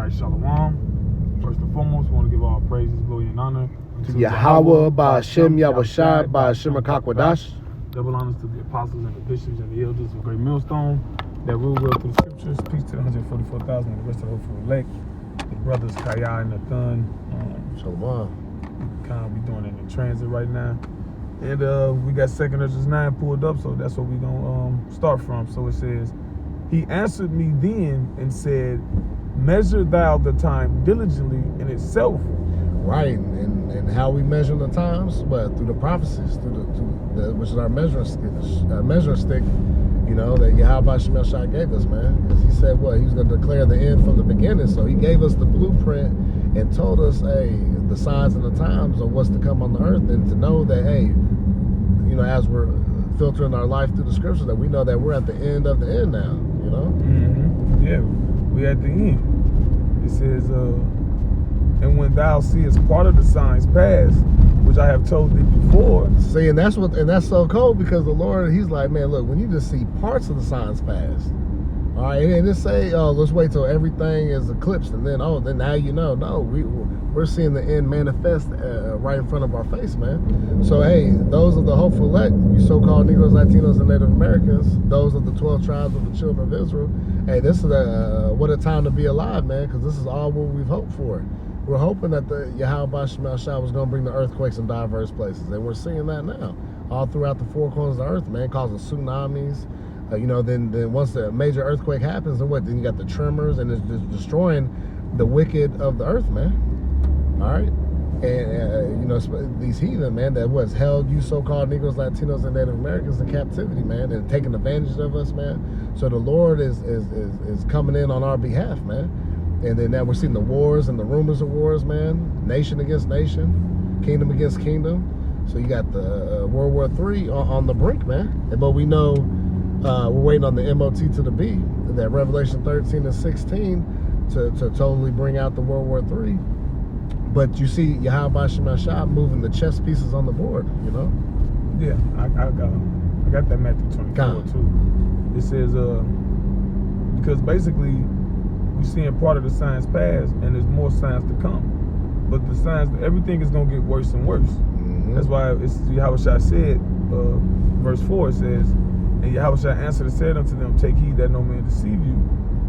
right, Shalom. First and foremost, we want to give all praises, glory, and honor to Yahweh, Ba'ashem, Yahushai, Ba'ashem HaKakwadash. Double honors to the apostles and the bishops and the elders of Great Millstone that rule well through the scriptures. Peace to the 144,000 and the rest of the hopeful elect. The brothers Kaya and Nathan. Shalom. Kind of be doing it in transit right now. And we got 2 Ezra 9 pulled up, so that's what we're going to start from. So it says, he answered me then and said, measure thou the time diligently in itself. Right, and how we measure the times, but through the prophecies, through the which is our measuring stick, you know, that Yahweh Shemel Shai gave us, man. Because he said what? He was going to declare the end from the beginning. So he gave us the blueprint and told us, hey, the signs and the times of what's to come on the earth, and to know that, hey, you know, as we're filtering our life through the scriptures, that we know that we're at the end of the end now, you know? Mm-hmm. Yeah, we at the end. It says, and when thou seest part of the signs pass, which I have told thee before. See, and that's so cool, because the Lord, he's like, man, look, when you just see parts of the signs pass, all right, and just say, oh, let's wait till everything is eclipsed, and then now you know. No, we're seeing the end manifest right in front of our face, man. So, hey, those of the hopeful elect, you so-called Negroes, Latinos, and Native Americans, those of the 12 tribes of the children of Israel, hey, this is what a time to be alive, man, because this is all what we've hoped for. We're hoping that the Yahweh Shemel Shai was going to bring the earthquakes in diverse places, and we're seeing that now, all throughout the four corners of the earth, man, causing tsunamis. You know, then once the major earthquake happens, then you got the tremors, and it's just destroying the wicked of the earth, man. All right, and you know, these heathen, man, that was held you so-called Negroes, Latinos, and Native Americans in captivity, man, and taking advantage of us, man. So the Lord is coming in on our behalf, man. And then now we're seeing the wars and the rumors of wars, man. Nation against nation, kingdom against kingdom. So you got the World War III on the brink, man. But we know we're waiting on the MOT to the B, that Revelation 13 and 16 to totally bring out the World War III. But you see Yahweh Shemel Shai moving the chess pieces on the board, you know? Yeah, I got that Matthew 24 too. It says, because basically, we're seeing part of the signs pass, and there's more signs to come. But the signs, everything is going to get worse and worse. Mm-hmm. That's why Yahweh Shai said, verse 4, it says, and Yahweh Shai answered and said unto them, take heed that no man deceive you.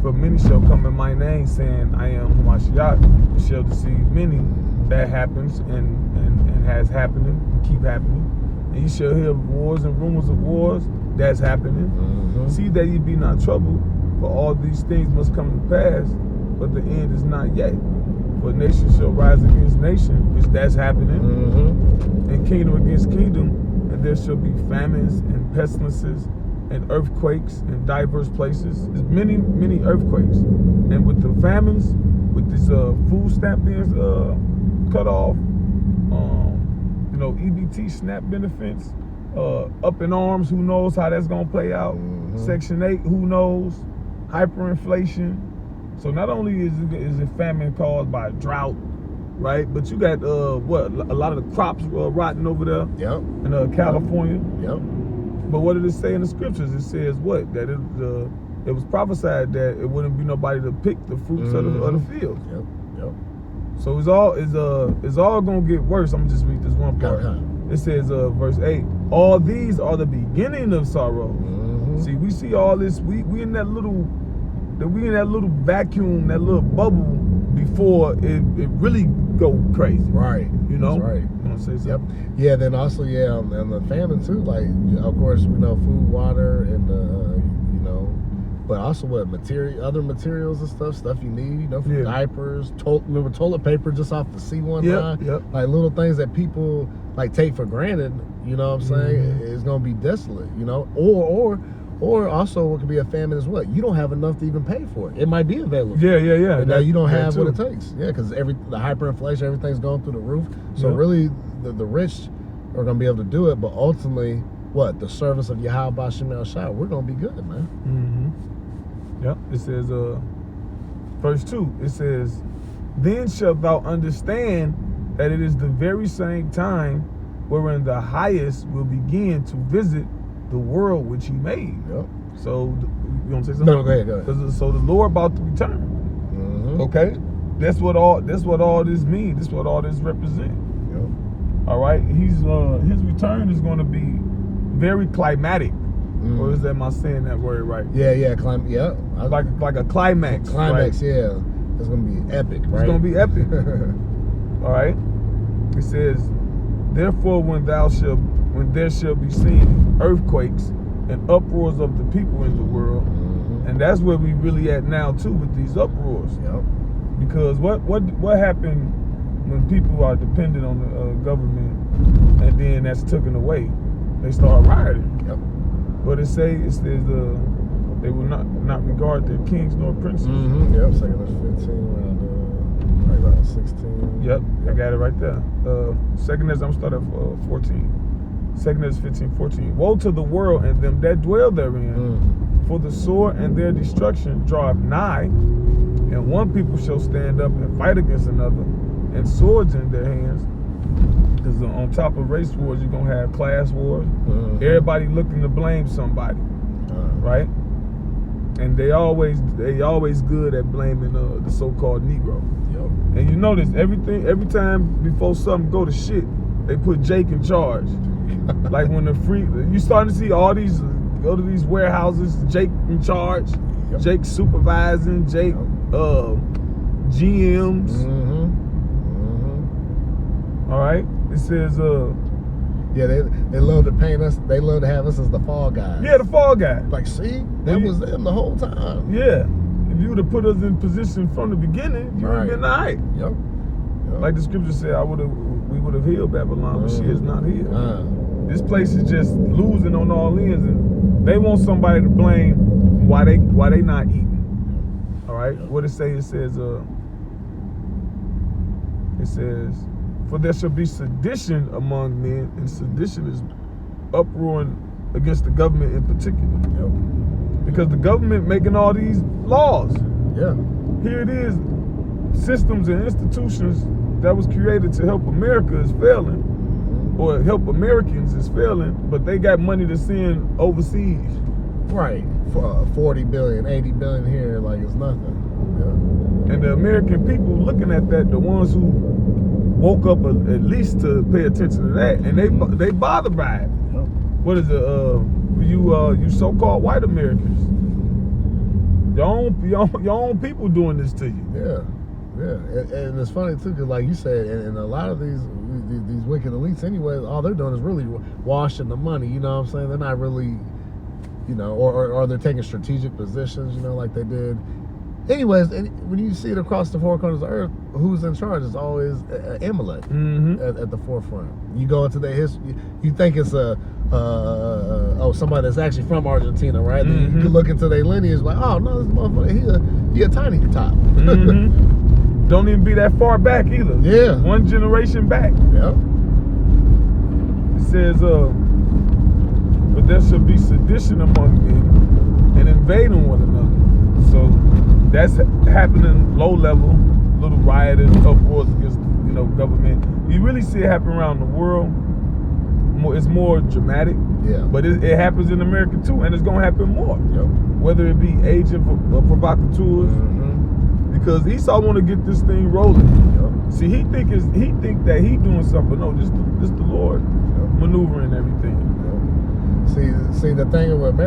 For many shall come in my name, saying, I am Hamashiach, and shall deceive many. That happens and has happening, and keep happening. And you shall hear wars and rumors of wars. That's happening. Mm-hmm. See that ye be not troubled. For all these things must come to pass, but the end is not yet. For nation shall rise against nation, which that's happening, mm-hmm. and kingdom against kingdom, and there shall be famines and pestilences and earthquakes in diverse places. There's many, many earthquakes. And with the famines, with this food stamp being cut off, you know, EBT SNAP benefits, up in arms, who knows how that's gonna play out? Mm-hmm. Section 8, who knows? Hyperinflation. So not only is it famine caused by drought, right? But you got a lot of the crops rotting over there. Yep. In California. Yep. But what did it say in the scriptures? It says what? That it was prophesied that it wouldn't be nobody to pick the fruits of the field. Yep. Yep. So it's all gonna get worse. I'm gonna just read this one part. It says verse 8. All these are the beginning of sorrow. Mm-hmm. See, we see all this. We in that little vacuum, that little bubble before it really go crazy. Right. You know. That's right. You want to say something? Yep. Yeah. Then also, and the famine too. Like, of course, we know food, water, and you know, but also other materials and stuff you need. You know, from diapers, remember toilet paper just off the C1 line. Yep. Like little things that people like take for granted. You know what I'm saying? Mm-hmm. It's gonna be desolate. You know, or also what could be a famine is what? You don't have enough to even pay for it. It might be available. Yeah. And now you don't have what it takes. Yeah, because the hyperinflation, everything's going through the roof. So really, the rich are going to be able to do it, but ultimately, what? The service of Yahweh Shemel Shai, we're going to be good, man. Mm-hmm. Yep. It says, verse 2, it says, then shalt thou understand that it is the very same time wherein the highest will begin to visit the world which he made. Yep. So you want to say something? No, go ahead. So the Lord about to return. Mm-hmm. Okay, that's what all this means. That's what all this represents. Yep. All right, his return is going to be very climatic. Or is that, am I saying that word right? Yeah. Like a climax. Climax, right? yeah. It's gonna be epic, right? It's gonna be epic. All right. It says, therefore, when there shall be seen earthquakes and uproars of the people in the world, and that's where we really at now too with these uproars. Yep. Because what happened when people are dependent on the government, and then that's taken away? They start rioting. Yep. But it says they will not regard their kings nor princes. Yep. 2 15 around 16. Yep, I got it right there. Second is, I'm starting at 14. Second is 15:14. Woe to the world and them that dwell therein, for the sword and their destruction draweth nigh, and one people shall stand up and fight against another, and swords in their hands. Because on top of race wars, you're gonna have class wars. Everybody looking to blame somebody, right? And they always good at blaming the so-called Negro. Yep. And you notice every time before something go to shit, they put Jake in charge. Like when you starting to see all these go to these warehouses, Jake in charge, Jake supervising, Jake GMs. All right. It says yeah, they love to paint us. They love to have us as the fall guys. Yeah, the fall guy. Like, see, that was them the whole time. Yeah. If you would have put us in position from the beginning, you would have been all right. Yep. Like the scripture said, we would have healed Babylon, but she is not healed. This place is just losing on all ends, and they want somebody to blame why they not eating. All right. What it say? It says for there shall be sedition among men, and sedition is uproaring against the government in particular. Yep. Because the government making all these laws. Yeah. Here it is, systems and institutions that was created to help America is failing, or help Americans is failing, but they got money to send overseas. Right. 40 billion, 80 billion here, like it's nothing. Yeah. And the American people looking at that, the ones who woke up at least to pay attention to that, and they bothered by it. Yep. What is it? You so-called white Americans. Your own people doing this to you. Yeah. And it's funny too, because like you said, and a lot of these wicked elites anyway, all they're doing is really washing the money. You know what I'm saying? They're not really, or they're taking strategic positions, like they did. Anyways, when you see it across the four corners of the earth, who's in charge? It's always Amalek at the forefront. You go into their history, you think it's somebody that's actually from Argentina, right? Then you can look into their lineage, like, oh no, this motherfucker, he a tiny top. Don't even be that far back either. Yeah. One generation back. Yep. It says, but there shall be sedition among men and invading one another. So that's happening low level, little rioting, uproars against government. You really see it happen around the world. It's more dramatic. Yeah. But it happens in America too, and it's gonna happen more. Yep. Whether it be agent provocateurs, because Esau want to get this thing rolling. Yep. See, he think that he doing something. No, just the Lord maneuvering everything. Yep. See the thing with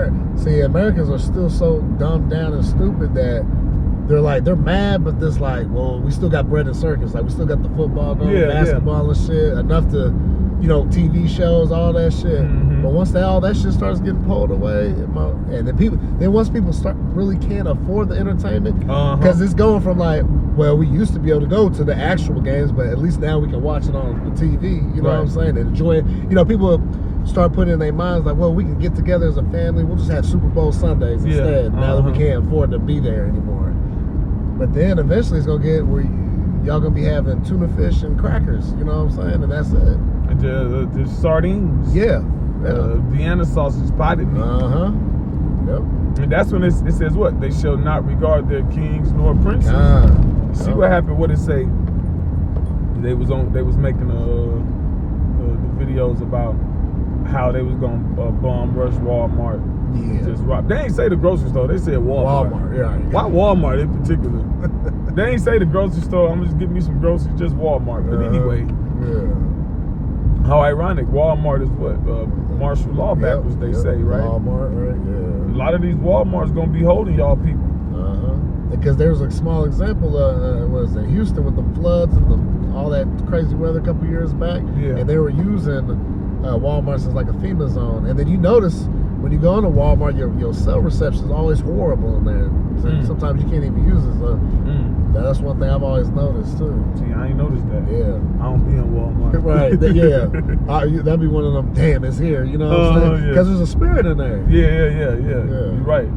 Americans are still so dumbed down and stupid that they're mad, but this like, well, we still got bread and circus, like we still got the football going, basketball and shit, enough to, TV shows, all that shit. But once all that shit starts getting pulled away, and then once people really can't afford the entertainment, because it's going from like, well, we used to be able to go to the actual games, but at least now we can watch it on the TV. You know what I'm saying? And enjoy it. People start putting in their minds like, well, we can get together as a family. We'll just have Super Bowl Sundays instead. Now that we can't afford to be there anymore. But then eventually it's gonna get where y'all gonna be having tuna fish and crackers. You know what I'm saying? And that's it. The sardines. Yeah. Vienna sausage, potted meat. Yep. And that's when it says what? They shall not regard their kings nor princes. See what happened? What it say? They was making the videos about how they was gonna bomb rush Walmart Yeah. Just rob. They ain't say the grocery store. They said Walmart. Walmart, yeah. Why Walmart in particular? They ain't say the grocery store. I'm just getting me some groceries. Just Walmart. But anyway, Yeah. how ironic. Walmart is what martial law backwards. They say, right? Walmart, right? Yeah. A lot of these Walmarts gonna be holding y'all people. Because there's a small example, was in Houston with the floods and all that crazy weather a couple years back. Yeah. And they were using Walmart's as like a FEMA zone. And then you notice when you go into Walmart, your cell reception is always horrible in there. So sometimes you can't even use it. So that's one thing I've always noticed too. See, I ain't noticed that. Yeah. I don't be in Walmart. Right. Yeah. That'd be one of them. Damn, it's here. You know what I'm saying? Because there's a spirit in there. Yeah. You're right.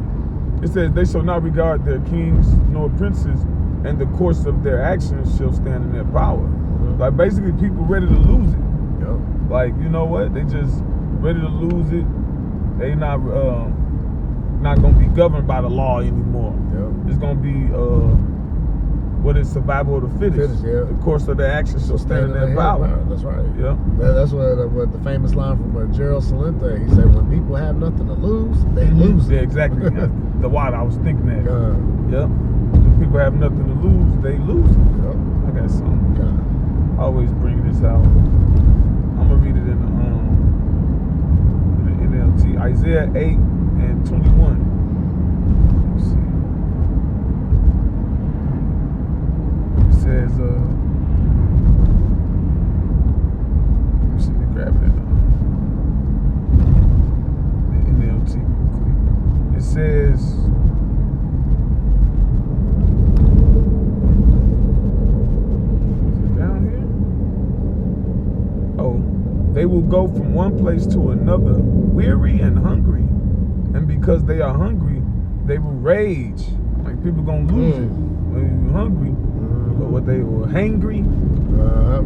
It says they shall not regard their kings nor princes, and the course of their actions shall stand in their power. Like basically, people ready to lose it. Yep. Like, you know what? They just ready to lose it. They not gonna be governed by the law anymore. Yep. It's gonna be what is survival of the fittest. Yeah. The course of their actions shall stand in their power. That's right. Yeah. That's what the famous line from Gerald Celente. He said, "When people have nothing to lose, they lose." Yeah, exactly. The word I was thinking that. Yep. If people have nothing to lose, they lose it. Yep. I got something. I always bring this out. I'm gonna read it in the NLT. Isaiah 8:21. Let me see. It says, let me see, let me grab it in the NLT real quick. It says, is it down here? Oh, they will go from one place to another, weary and hungry. And because they are hungry, they will rage. Like people gonna lose it. When you're hungry, but what they were hangry.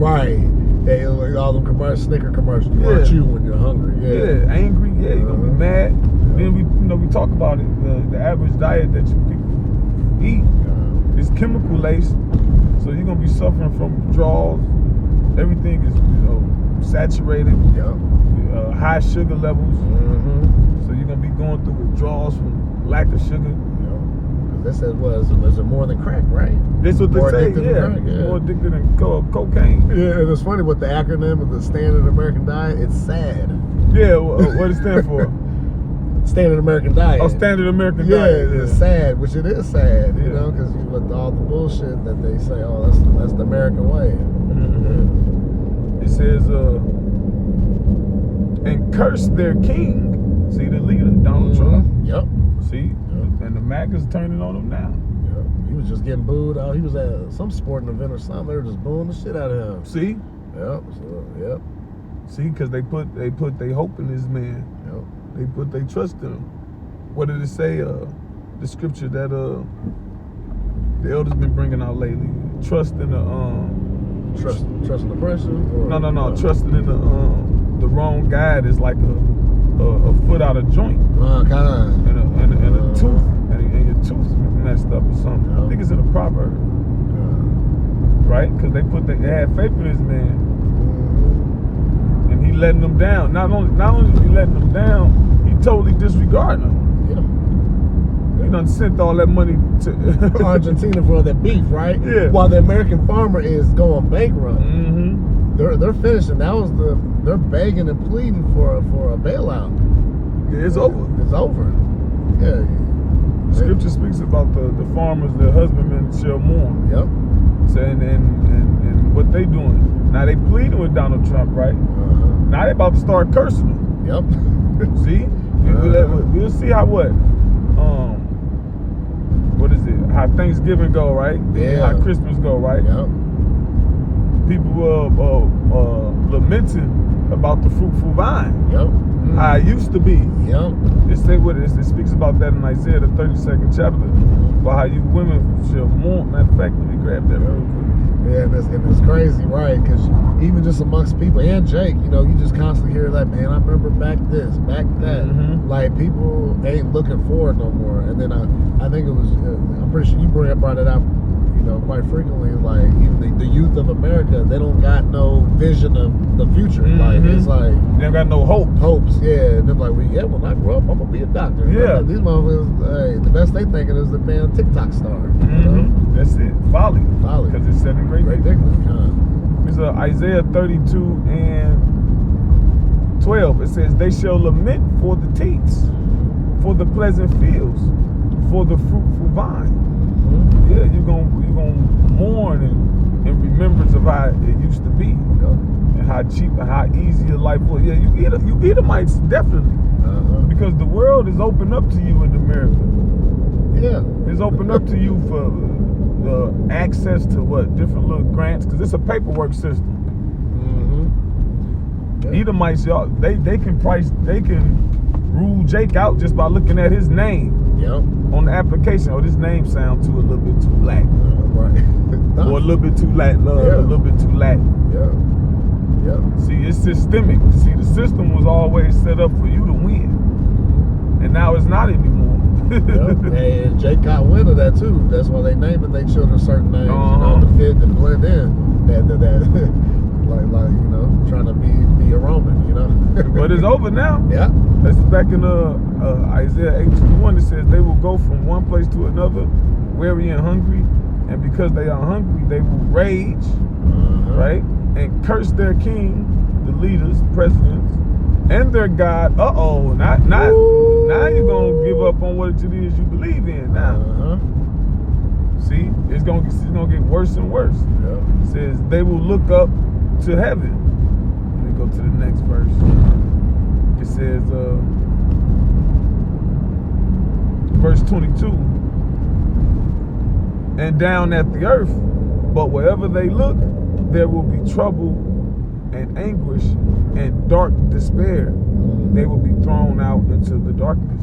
Right. They like all them Snicker commercials. You want you when you're hungry. Yeah, angry. Yeah, you're gonna be mad. Then we talk about it. The average diet that you people eat is chemical laced, so you're gonna be suffering from withdrawals. Everything is saturated. High sugar levels. So you're gonna be going through withdrawals from lack of sugar. This says is it more than crack, right? This what they say, It's more addicted than cocaine. Yeah, and it's funny with the acronym of the Standard American Diet, it's SAD. Yeah, what it stand for? Standard American Diet. Oh, Standard American Diet. Yeah, it's sad, which it is sad, you know, because with all the bullshit that they say, oh, that's the American way. It says, and curse their king. See the leader, Donald Trump. Yep. See? And the MAGA's turning on him now. Yep. He was just getting booed out. He was at some sporting event or something. They were just booing the shit out of him. See? Yep. So, yep. See, because they put their hope in this man. Yep. They put their trust in him. What did it say? The scripture that the elders been bringing out lately. Trust in the trust in the person. Or, no. Trusting in the wrong guide is like a foot out of joint. Kind of. And a tooth. And your tooth messed up or something. I think it's in a proverb. Right? Because they had faith in this man. And he letting them down. Not only is he letting them down, he totally disregarding them. He done sent all that money to Argentina for that beef, right? Yeah. While the American farmer is going bankrupt. They're finishing. They're begging and pleading for a bailout. Yeah, it's over. It's over. Yeah. Scripture speaks about the farmers, the husbandmen shall mourn. Yep. Saying and what they doing. Now they pleading with Donald Trump, right? Now they about to start cursing him. Yep. See? We'll see how what is it? How Thanksgiving go, right? Yeah. How Christmas go, right? Yep. People lamenting about the fruitful vine. Yep. How it used to be. Yep. It speaks about that in Isaiah, the 32nd chapter, about how you women shall mourn. Matter of fact, let me grab that real quick. Yeah, and it's crazy, right? Because even just amongst people, and Jake, you just constantly hear that, man, I remember back this, back that. Like, people ain't looking forward no more. And then I think it was, I'm pretty sure you brought it up you know, quite frequently, like even the youth of America, they don't got no vision of the future. Like it's like they don't got no hope. Hopes, yeah. And they're like, well, yeah, when I grow up, I'm gonna be a doctor. Yeah. Like, these motherfuckers, hey, the best they thinking is the being a TikTok star. You know? That's it. Folly. Folly. Because it's setting great Ridiculous. It's Isaiah 32:12. It says, they shall lament for the teats, for the pleasant fields, for the fruitful vine. Yeah, you're gonna mourn in remembrance of how it used to be, and how cheap and how easy your life was. Yeah, you Edomites definitely, because the world is open up to you in America. Yeah, it's open up to you for the access to different little grants, because it's a paperwork system. Edomites, y'all, they can rule Jake out just by looking at his name. On the application. Oh, this name sounds a little bit too black. Right. Or a little bit too Latin. A little bit too Latin. See, it's systemic. See, the system was always set up for you to win. And now it's not anymore. And Jake got wind of that too. That's why they naming their children certain names, you know, to fit and blend in. That like you know, trying to be a Roman, you know. But it's over now. Yeah. That's back in Isaiah 8:21. It says they will go from one place to another, weary and hungry, and because they are hungry, they will rage, right, and curse their king, the leaders, presidents, and their God. Now you're gonna give up on what it is you believe in now. See, it's gonna get worse and worse. It says they will look up to heaven. Let me go to the next verse. It says, verse 22, and down at the earth, but wherever they look, there will be trouble and anguish and dark despair. They will be thrown out into the darkness.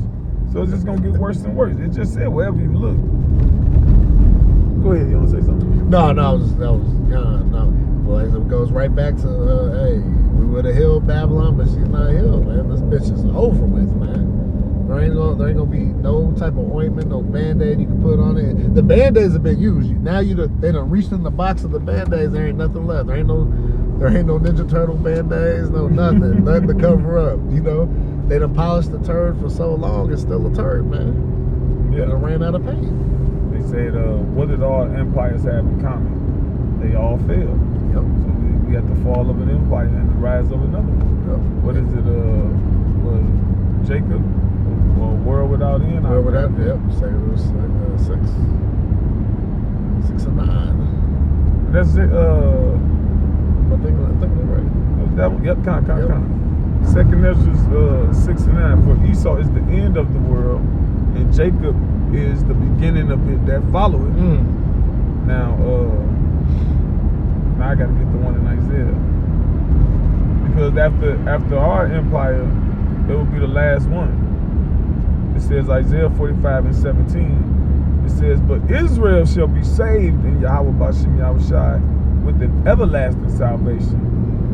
So it's just gonna get worse and worse. It just said wherever you look. Go ahead, you want to say something? No, that was no. Well, it goes right back to hey, we would have healed Babylon, but she's not healed, man. This bitch is over with, man. There ain't gonna be no type of ointment, no Band-Aid you can put on it. The Band-Aids have been used. Now they done reached in the box of the Band-Aids. There ain't nothing left. There ain't no Ninja Turtle Band-Aids, no nothing, nothing to cover up. You know, they done polished the turd for so long, it's still a turd, man. Yeah, it ran out of paint. They said, what did all empires have in common? They all failed. So we got the fall of an empire and the rise of another one. What is it? Jacob? Or world without end? World without end. Yep. Say it was 6 and 9. That's it. I think they're right. That one. Yep. Count. Second Ezra 6 and 9. For Esau is the end of the world, and Jacob is the beginning of it that follow it. Now I got to get the one in Isaiah, because after our empire, it will be the last one. It says Isaiah 45:17. It says, but Israel shall be saved in Yahweh B'Shem Yahushai with an everlasting salvation.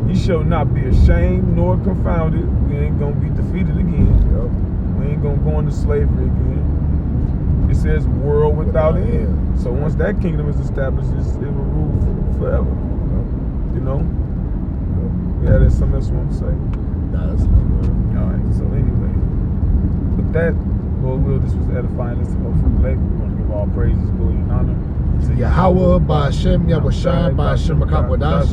Ye shall not be ashamed nor confounded. We ain't gonna be defeated again. We ain't gonna go into slavery again. It says world without end. So once that kingdom is established, it will rule forever. You know? Yeah, there's something else you want to say. Nah, that's not good. Alright, so anyway. With that, Lord will, this was edifying. Let's go from the lake. We want to give all praises, glory, and honor to Yahweh B'Shem Yahushai B'Shem HaKadosh.